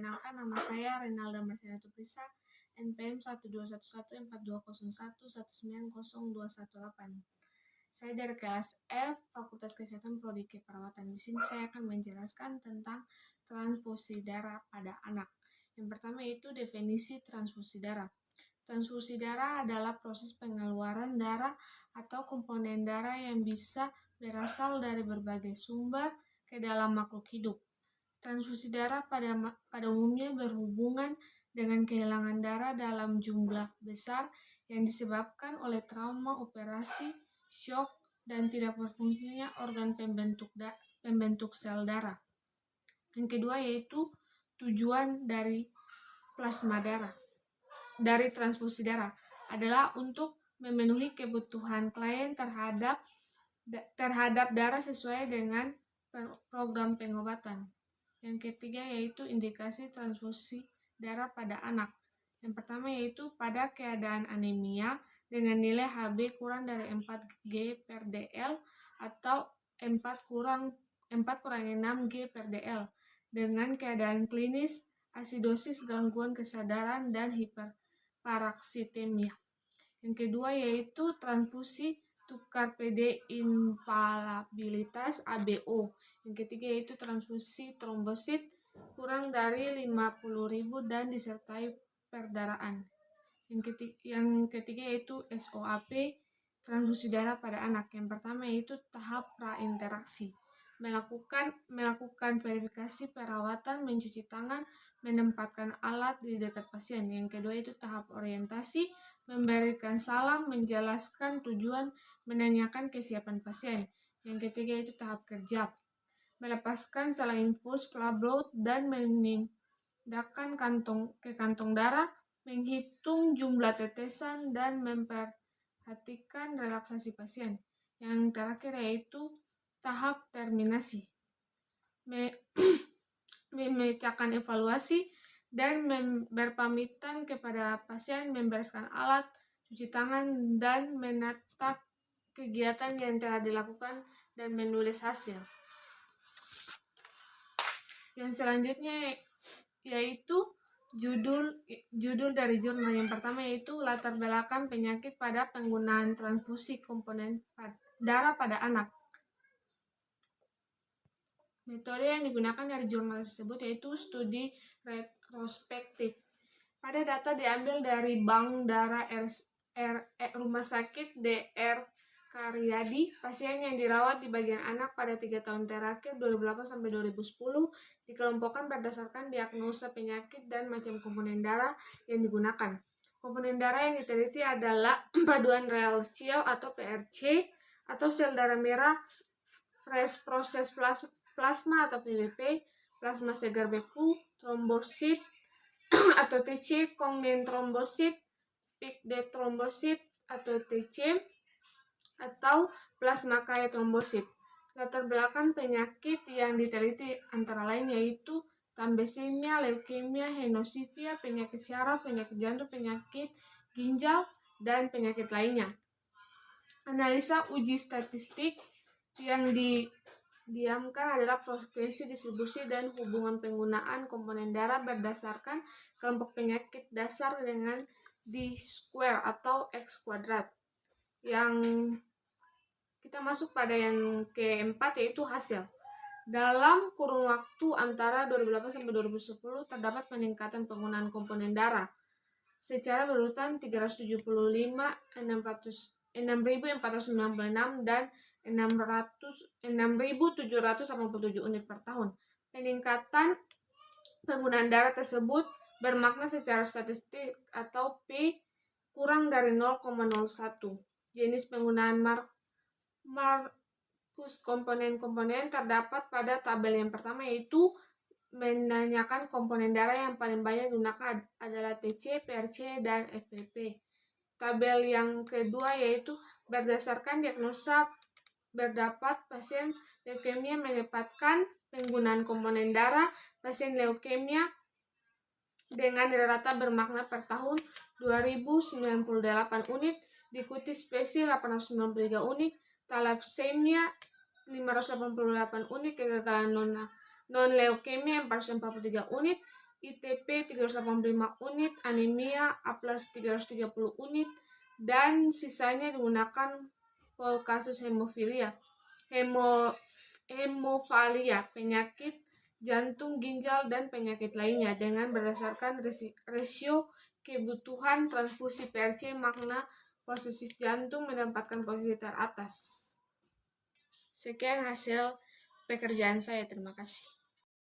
Perkenalkan, nama saya Renalda Marcelina Tuprisa, NPM 121140101902118. Saya dari kelas F, Fakultas Kesehatan Prodi Keperawatan. Di sini saya akan menjelaskan tentang transfusi darah pada anak. Yang pertama itu definisi transfusi darah. Transfusi darah adalah proses pengeluaran darah atau komponen darah yang bisa berasal dari berbagai sumber ke dalam makhluk hidup. Transfusi darah pada umumnya berhubungan dengan kehilangan darah dalam jumlah besar yang disebabkan oleh trauma, operasi, shock, dan tidak berfungsinya organ pembentuk sel darah. Yang kedua yaitu tujuan dari plasma darah, dari transfusi darah adalah untuk memenuhi kebutuhan klien terhadap darah sesuai dengan program pengobatan. Yang ketiga yaitu indikasi transfusi darah pada anak. Yang pertama yaitu pada keadaan anemia dengan nilai Hb kurang dari 4G/dl atau 4 kurang 6G/dl dengan keadaan klinis asidosis, gangguan kesadaran, dan hiperparoksitemia. Yang kedua yaitu transfusi tukar PD infalabilitas ABO. Yang ketiga yaitu transfusi trombosit kurang dari 50.000 dan disertai perdarahan. Yang ketiga yaitu SOAP, transfusi darah pada anak. Yang pertama yaitu tahap prainteraksi. Melakukan verifikasi perawatan, mencuci tangan, menempatkan alat di dekat pasien. Yang kedua itu tahap orientasi, memberikan salam, menjelaskan tujuan, menanyakan kesiapan pasien. Yang ketiga itu tahap kerja, melepaskan sel infus, blood, dan memindahkan kantong darah, menghitung jumlah tetesan, dan memperhatikan relaksasi pasien. Yang terakhir yaitu tahap terminasi, memecahkan evaluasi, dan berpamitan kepada pasien, membereskan alat, cuci tangan, dan menata kegiatan yang telah dilakukan dan menulis hasil. Yang selanjutnya yaitu judul dari jurnal. Yang pertama yaitu latar belakang penyakit pada penggunaan transfusi komponen darah pada anak. Metode yang digunakan dari jurnal tersebut yaitu studi retrospektif. Pada data diambil dari Bank Darah Rumah Sakit Dr. Karyadi, pasien yang dirawat di bagian anak pada 3 tahun terakhir 2008-2010 dikelompokkan berdasarkan diagnosa penyakit dan macam komponen darah yang digunakan. Komponen darah yang diteliti adalah paduan real shield atau PRC atau sel darah merah, fresh process plasma atau PPP, plasma segar beku, trombosit atau TC, kongnen trombosit, peak dead trombosit atau TC, atau plasma kaya trombosit. Latar belakang penyakit yang diteliti antara lain yaitu thalassemia, leukemia, henosifia, penyakit syaraf, penyakit jantung, penyakit ginjal, dan penyakit lainnya. Analisa uji statistik yang diamkan adalah frekuensi, distribusi, dan hubungan penggunaan komponen darah berdasarkan kelompok penyakit dasar dengan D-square atau X kuadrat. Yang kita masuk pada yang keempat yaitu hasil. Dalam kurun waktu antara 2008 sampai 2010 terdapat peningkatan penggunaan komponen darah secara berurutan 375, 6.496 dan 6.787 unit per tahun. Peningkatan penggunaan darah tersebut bermakna secara statistik atau P kurang dari 0,01. Jenis penggunaan markus komponen-komponen terdapat pada tabel yang pertama yaitu menanyakan komponen darah yang paling banyak digunakan adalah TC, PRC, dan FPP. Tabel yang kedua yaitu berdasarkan diagnosa berdapat pasien leukemia menempatkan penggunaan komponen darah pasien leukemia dengan rata bermakna per tahun 2098 unit, diikuti spesies 893 unit, thalassemia 588 unit, kegagalan non-leukemia 443 unit, ITP 385 unit, anemia A+ 330 unit, dan sisanya digunakan kasus hemofilia, hemofalia, penyakit jantung, ginjal, dan penyakit lainnya dengan berdasarkan rasio kebutuhan transfusi PRC makna positif jantung mendapatkan posisi teratas. Sekian hasil pekerjaan saya. Terima kasih.